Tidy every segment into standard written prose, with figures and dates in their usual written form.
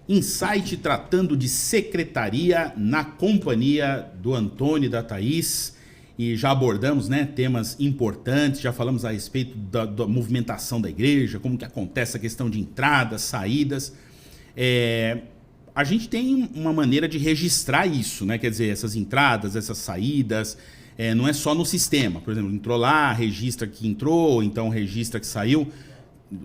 Insight tratando de secretaria na companhia do Antônio e da Thaís. E já abordamos, né, temas importantes, já falamos a respeito da movimentação da igreja, como que acontece a questão de entradas, saídas. A gente tem uma maneira de registrar isso, né? Quer dizer, essas entradas, essas saídas, não é só no sistema. Por exemplo, entrou lá, registra que entrou, então registra que saiu.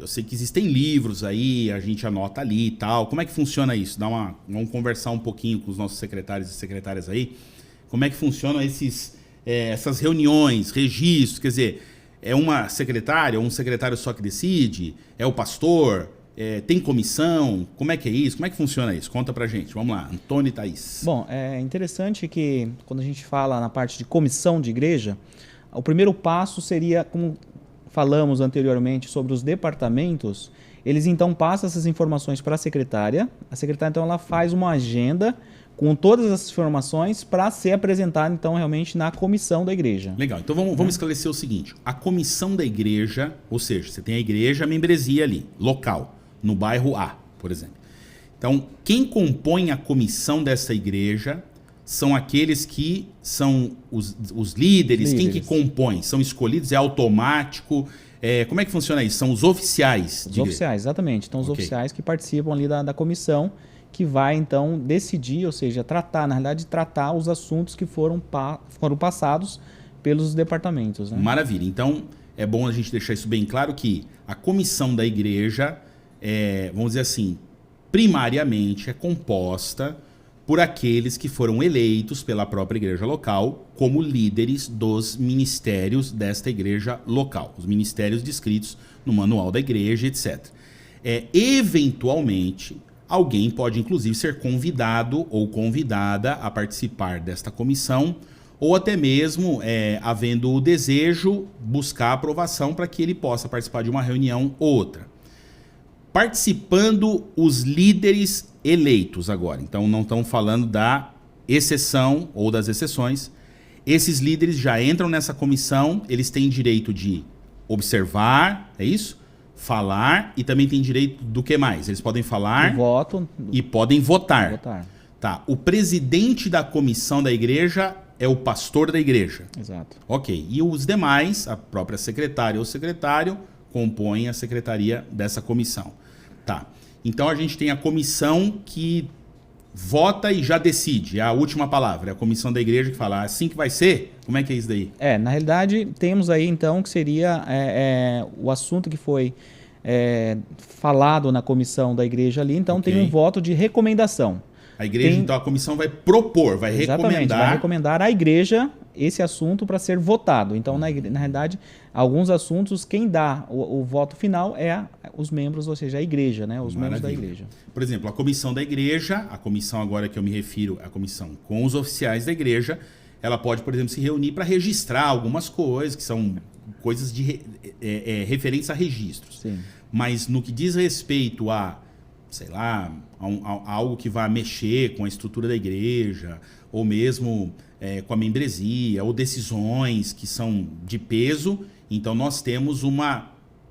Eu sei que existem livros aí, a gente anota ali e tal. Como é que funciona isso? Vamos conversar um pouquinho com os nossos secretários e secretárias aí. Como é que funcionam essas reuniões, registros? Quer dizer, é uma secretária ou um secretário só que decide? É o pastor? Tem comissão? Como é que é isso? Como é que funciona isso? Conta pra gente. Vamos lá, Antônio e Thaís. Bom, é interessante que quando a gente fala na parte de comissão de igreja, o primeiro passo seria, como falamos anteriormente sobre os departamentos, eles então passam essas informações para a secretária então ela faz uma agenda com todas essas informações para ser apresentada então realmente na comissão da igreja. Legal, então vamos esclarecer o seguinte, a comissão da igreja, ou seja, você tem a igreja, a membresia ali, local, no bairro A, por exemplo. Então, quem compõe a comissão dessa igreja são aqueles que são os líderes. Quem que compõe? São escolhidos? É automático? Como é que funciona isso? São os oficiais? Os oficiais, exatamente. Então, os oficiais que participam ali da comissão, que vai, então, decidir, ou seja, tratar os assuntos que foram passados pelos departamentos. Né? Maravilha. Então, é bom a gente deixar isso bem claro que a comissão da igreja, vamos dizer assim, primariamente é composta por aqueles que foram eleitos pela própria igreja local como líderes dos ministérios desta igreja local, os ministérios descritos no manual da igreja, etc. Eventualmente, alguém pode inclusive ser convidado ou convidada a participar desta comissão, ou até mesmo, havendo o desejo, buscar aprovação para que ele possa participar de uma reunião ou outra. Participando os líderes eleitos agora. Então, não estamos falando da exceção ou das exceções. Esses líderes já entram nessa comissão, eles têm direito de observar, é isso? Falar e também têm direito do que mais? Eles podem falar e podem votar. Tá. O presidente da comissão da igreja é o pastor da igreja. Exato. Ok. E os demais, a própria secretária ou secretário, compõem a secretaria dessa comissão. Tá. Então a gente tem a comissão que vota e já decide, é a última palavra, é a comissão da igreja que fala assim que vai ser. Como é que é isso daí? Na realidade, temos aí então que seria o assunto que foi falado na comissão da igreja ali, então tem um voto de recomendação. A igreja, então a comissão vai propor, vai recomendar à igreja esse assunto para ser votado. Então, na realidade, alguns assuntos, quem dá o voto final é os membros, ou seja, a igreja, né? Os membros da igreja. Por exemplo, a comissão da igreja, a comissão agora que eu me refiro, a comissão com os oficiais da igreja, ela pode, por exemplo, se reunir para registrar algumas coisas, que são coisas de referentes a registros. Sim. Mas no que diz respeito a, sei lá, a algo que vai mexer com a estrutura da igreja, ou mesmo com a membresia, ou decisões que são de peso, então nós temos uma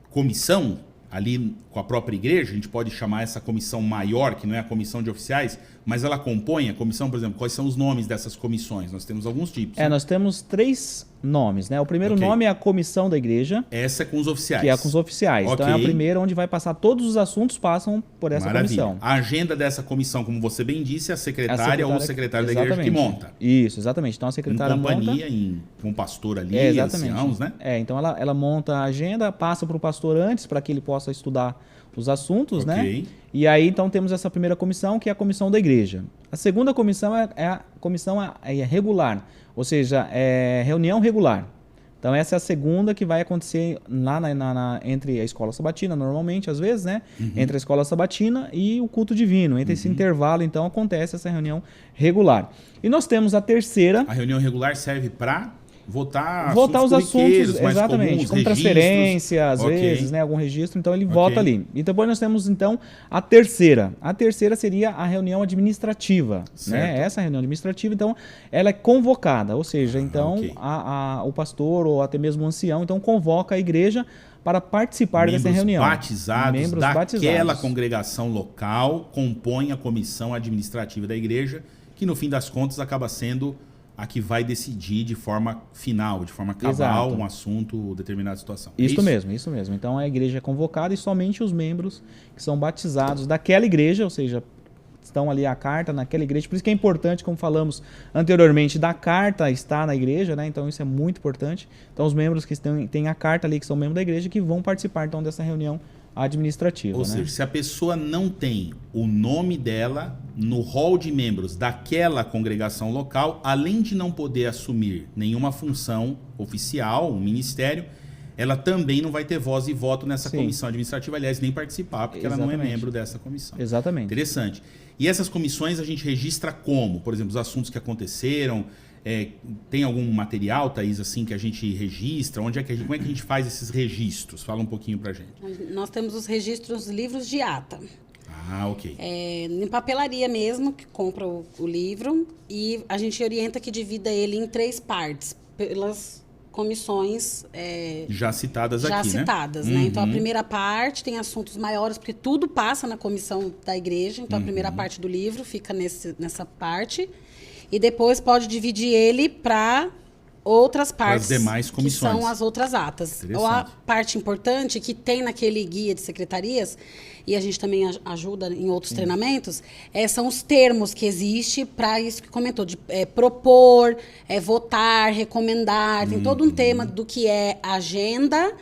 comissão ali com a própria igreja, a gente pode chamar essa comissão maior, que não é a comissão de oficiais, mas ela compõe a comissão, por exemplo, quais são os nomes dessas comissões? Nós temos alguns tipos. Nós temos 3 nomes, né? O primeiro nome é a comissão da igreja. Essa é com os oficiais. Que é com os oficiais. Então é a primeira onde vai passar, todos os assuntos passam por essa comissão. A agenda dessa comissão, como você bem disse, é a secretária ou o secretário da igreja que monta. Isso, exatamente. Então a secretária monta. Em companhia, com o pastor ali, anciãos, né? Então ela monta a agenda, passa para o pastor antes, para que ele possa estudar os assuntos, né? E aí, então, temos essa primeira comissão, que é a comissão da igreja. A segunda comissão é a comissão regular, ou seja, é reunião regular. Então, essa é a segunda que vai acontecer lá entre a escola sabatina, normalmente, às vezes, né? Entre a escola sabatina e o culto divino. Entre esse intervalo, então, acontece essa reunião regular. E nós temos a terceira... A reunião regular serve para... votar os assuntos, mais exatamente, comuns, como transferência, às vezes, né, algum registro, então ele vota ali. E depois nós temos, então, a terceira. A terceira seria a reunião administrativa, né? Essa reunião administrativa, então, ela é convocada, ou seja, então, o pastor ou até mesmo o ancião, então, convoca a igreja para participar dessa reunião. Membros daquela congregação local compõem a comissão administrativa da igreja, que no fim das contas acaba sendo a que vai decidir de forma final, de forma cabal, um assunto, determinada situação. Isso mesmo. Então a igreja é convocada e somente os membros que são batizados daquela igreja, ou seja, estão ali a carta naquela igreja. Por isso que é importante, como falamos anteriormente, da carta estar na igreja, né? Então isso é muito importante. Então os membros que têm a carta ali, que são membros da igreja, que vão participar então dessa reunião administrativa. Ou seja, se a pessoa não tem o nome dela no rol de membros daquela congregação local, além de não poder assumir nenhuma função oficial, um ministério, ela também não vai ter voz e voto nessa comissão administrativa, aliás, nem participar, porque ela não é membro dessa comissão. Exatamente. Interessante. E essas comissões a gente registra como? Por exemplo, os assuntos que aconteceram. Tem algum material, Thaís, assim, que a gente registra? Como é que a gente faz esses registros? Fala um pouquinho pra gente. Nós temos os registros, livros de ata. Ok. Em papelaria mesmo, que compra o livro, e a gente orienta que divida ele em 3 partes, pelas comissões... já citadas aqui, né? Então, a primeira parte tem assuntos maiores, porque tudo passa na comissão da igreja. Então, a primeira parte do livro fica nessa parte. E depois pode dividir ele para outras partes, as demais comissões, que são as outras atas. Ou a parte importante que tem naquele guia de secretarias, e a gente também ajuda em outros treinamentos, são os termos que existem para isso que comentou, de propor, votar, recomendar. Tem todo um tema do que é agenda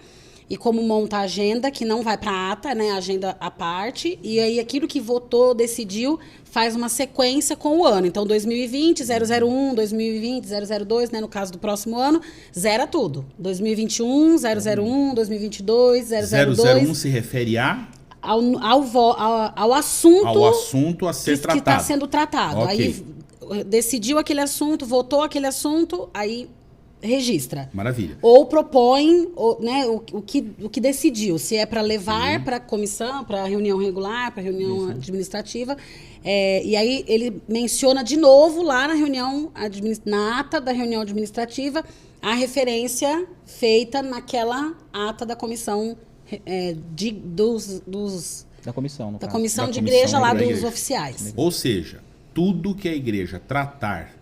e como monta a agenda, que não vai para a ata, né? Agenda à parte. E aí aquilo que votou, decidiu, faz uma sequência com o ano. Então, 2020, 001, 2020, 002, né? No caso do próximo ano, zera tudo. 2021, 001, 2022, 002. 001 se refere ao assunto... Ao assunto a ser tratado. Que está sendo tratado. Okay. Aí, decidiu aquele assunto, votou aquele assunto, aí... registra. Maravilha. Ou propõe, né, o que decidiu. Se é para levar para a comissão, para a reunião regular, para a reunião administrativa. E aí ele menciona de novo lá na ata da reunião administrativa a referência feita naquela ata da comissão da comissão, no da caso. comissão Da de comissão igreja lá da dos igreja. oficiais. Ou seja, tudo que a igreja tratar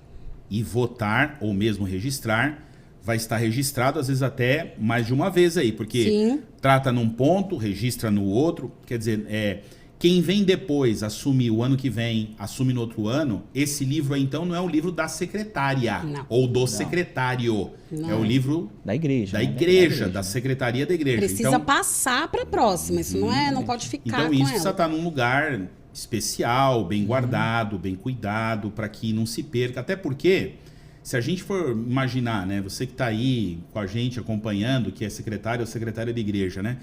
e votar ou mesmo registrar vai estar registrado, às vezes até mais de uma vez aí, porque trata num ponto, registra no outro, quer dizer, quem vem depois, assume o ano que vem, assume no outro ano, esse livro aí, então, não é o livro da secretária ou do secretário, é o livro da igreja, da secretaria da igreja. Precisa então, passar para a próxima, isso não pode ficar então, com isso precisa estar num lugar especial, bem guardado, bem cuidado, para que não se perca, até porque... Se a gente for imaginar, né, você que está aí com a gente acompanhando, que é secretário ou secretária de igreja, né,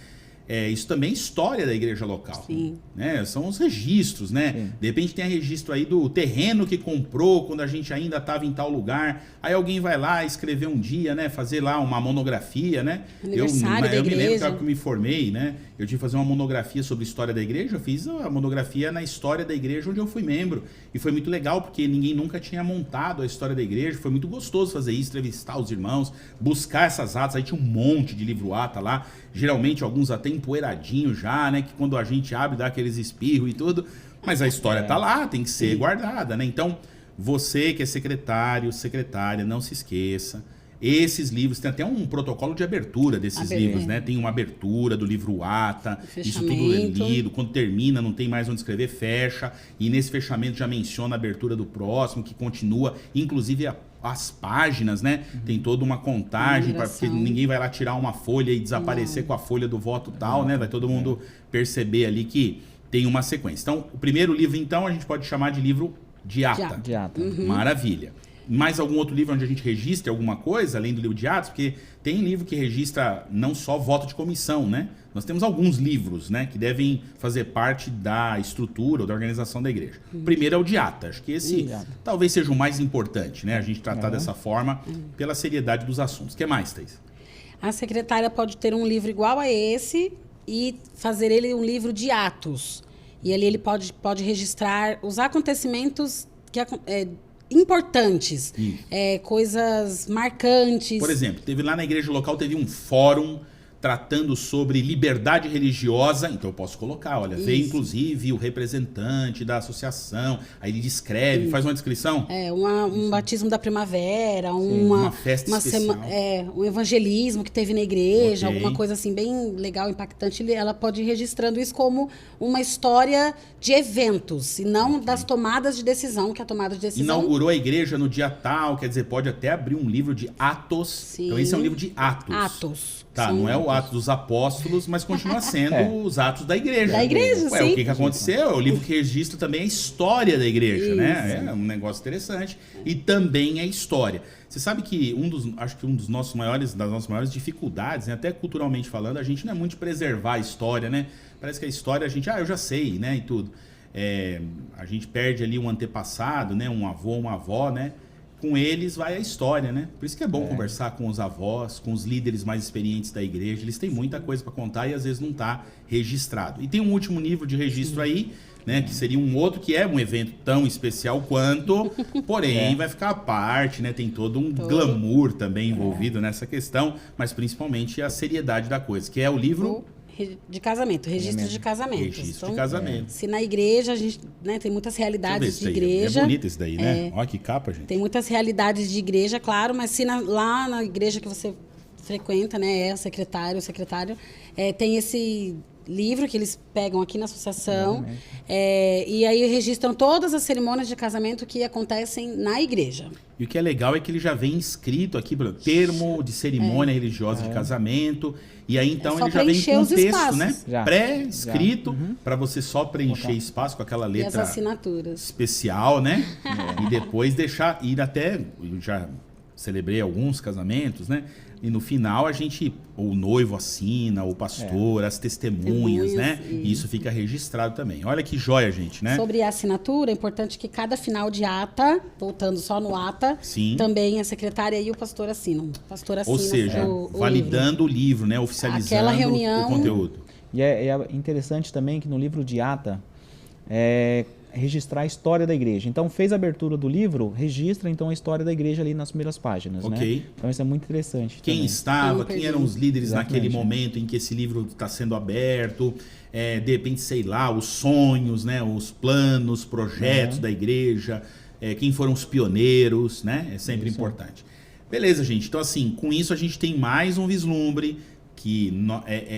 isso também é história da igreja local. Sim. Né? São os registros, né? Sim. De repente tem registro aí do terreno que comprou quando a gente ainda estava em tal lugar. Aí alguém vai lá escrever um dia, né? Fazer lá uma monografia, né? Eu me lembro que eu me formei, né? Eu tive que fazer uma monografia sobre a história da igreja. Eu fiz a monografia na história da igreja onde eu fui membro. E foi muito legal porque ninguém nunca tinha montado a história da igreja. Foi muito gostoso fazer isso, entrevistar os irmãos, buscar essas atas. Aí tinha um monte de livro-ata lá. Geralmente alguns até empoeiradinhos já, né? Que quando a gente abre dá aqueles espirros e tudo. Mas a história tá lá, tem que ser guardada, né? Então, você que é secretário, secretária, não se esqueça. Esses livros, tem até um protocolo de abertura desses livros, né? Tem uma abertura do livro ata, isso tudo é lido. Quando termina, não tem mais onde escrever, fecha. E nesse fechamento já menciona a abertura do próximo, que continua, inclusive as páginas, né? Tem toda uma contagem, porque ninguém vai lá tirar uma folha e desaparecer com a folha do voto tal, né? Vai todo mundo perceber ali que tem uma sequência. Então, o primeiro livro, então, a gente pode chamar de livro de ata. De ata. Maravilha. mais algum outro livro onde a gente registre alguma coisa, além do livro de Atos? Porque tem livro que registra não só voto de comissão, né? Nós temos alguns livros, né, que devem fazer parte da estrutura ou da organização da igreja. O primeiro é o de Atos. Acho que esse talvez seja o mais importante, né? A gente tratar dessa forma pela seriedade dos assuntos. O que mais, Thaís? A secretária pode ter um livro igual a esse e fazer ele um livro de Atos. E ali ele pode registrar os acontecimentos importantes, coisas marcantes. Por exemplo, teve lá na igreja local, teve um fórum tratando sobre liberdade religiosa, então eu posso colocar, olha, veio inclusive o representante da associação, aí ele descreve, faz uma descrição. Um batismo da primavera, uma festa especial. Um evangelismo que teve na igreja, alguma coisa assim bem legal, impactante, ela pode ir registrando isso como uma história de eventos, e não das tomadas de decisão, que a tomada de decisão... Inaugurou a igreja no dia tal, quer dizer, pode até abrir um livro de Atos. Sim. Então esse é um livro de Atos. Atos. Tá, não é o Atos dos Apóstolos, mas continua sendo os Atos da igreja. Da igreja, sim. O que aconteceu? É o livro que registra também a história da igreja, né? É um negócio interessante. E também é história. Você sabe que acho que das nossas maiores dificuldades, né, até culturalmente falando, a gente não é muito de preservar a história, né? Parece que a história a gente, eu já sei, né, e tudo. A gente perde ali um antepassado, né, um avô, uma avó, né? Com eles vai a história, né? Por isso que é bom conversar com os avós, com os líderes mais experientes da igreja. Eles têm muita coisa para contar e às vezes não está registrado. E tem um último nível de registro aí, né? Que seria um outro que é um evento tão especial quanto, porém vai ficar à parte, né? Tem todo um glamour também envolvido nessa questão, mas principalmente a seriedade da coisa, que é o livro... de casamento, registro de casamento. Registro de casamento. Se na igreja, a gente, né, tem muitas realidades de igreja. É bonito esse daí, né? Olha que capa, gente. Tem muitas realidades de igreja, claro, mas se lá na igreja que você frequenta, né, o secretário, tem esse livro que eles pegam aqui na associação, e aí registram todas as cerimônias de casamento que acontecem na igreja. E o que é legal é que ele já vem escrito aqui, termo de cerimônia religiosa de casamento, e aí então ele já vem com um texto, né? Pré-escrito, para você só preencher espaço com aquela letra e as assinaturas especial, né? E depois deixar, eu já celebrei alguns casamentos, né? E no final o noivo assina, o pastor, as testemunhas, né? E isso fica registrado também. Olha que joia, gente, né? Sobre a assinatura, é importante que cada final de ata, voltando só no ata, também a secretária e o pastor assinam. O pastor assina. Ou seja, validando o livro, né? Oficializando o conteúdo. E é interessante também que no livro de ata registrar a história da igreja. Então, fez a abertura do livro, registra então a história da igreja ali nas primeiras páginas, né? Então, isso é muito interessante. Quem também estava, quem eram os líderes naquele momento em que esse livro está sendo aberto, de repente, sei lá, os sonhos, né? Os planos, projetos da igreja, quem foram os pioneiros, né? É sempre importante. Beleza, gente. Então, assim, com isso a gente tem mais um vislumbre que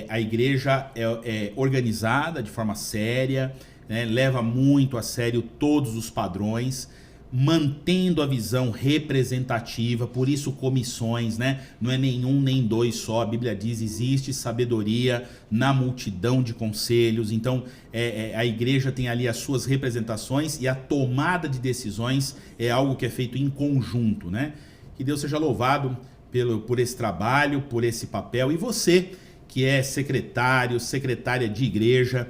a igreja é organizada de forma séria, né, leva muito a sério todos os padrões, mantendo a visão representativa, por isso comissões, né? Não é nenhum nem dois só, a Bíblia diz, existe sabedoria na multidão de conselhos, então a igreja tem ali as suas representações e a tomada de decisões é algo que é feito em conjunto, né? Que Deus seja louvado por esse trabalho, por esse papel, e você que é secretária de igreja,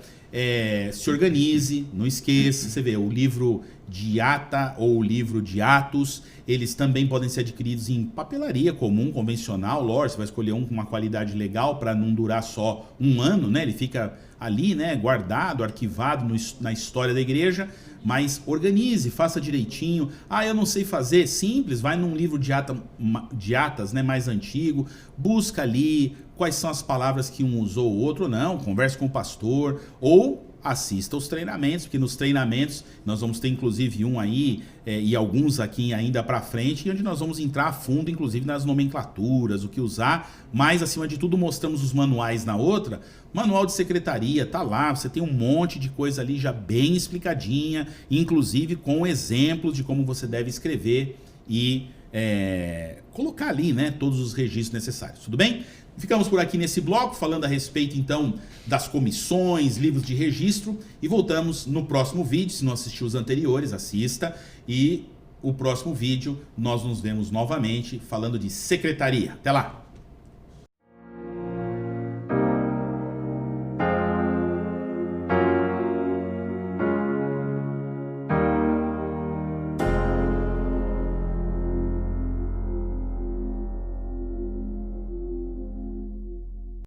se organize, não esqueça, você vê, o livro de ata ou o livro de Atos, eles também podem ser adquiridos em papelaria comum, convencional, lógico, você vai escolher um com uma qualidade legal para não durar só um ano, né? Ele fica ali, né, guardado, arquivado na história da igreja, mas organize, faça direitinho. Eu não sei fazer, simples, vai num livro de atas, né, mais antigo, busca ali quais são as palavras que um usou ou outro, não, converse com o pastor, ou assista os treinamentos, porque nos treinamentos nós vamos ter inclusive um aí e alguns aqui ainda para frente, onde nós vamos entrar a fundo inclusive nas nomenclaturas, o que usar, mas acima de tudo mostramos os manuais na outra. Manual de secretaria, tá lá, você tem um monte de coisa ali já bem explicadinha, inclusive com exemplos de como você deve escrever e colocar ali, né, todos os registros necessários, tudo bem? Ficamos por aqui nesse bloco, falando a respeito, então, das comissões, livros de registro, e voltamos no próximo vídeo. Se não assistiu os anteriores, assista, e o próximo vídeo nós nos vemos novamente falando de secretaria. Até lá!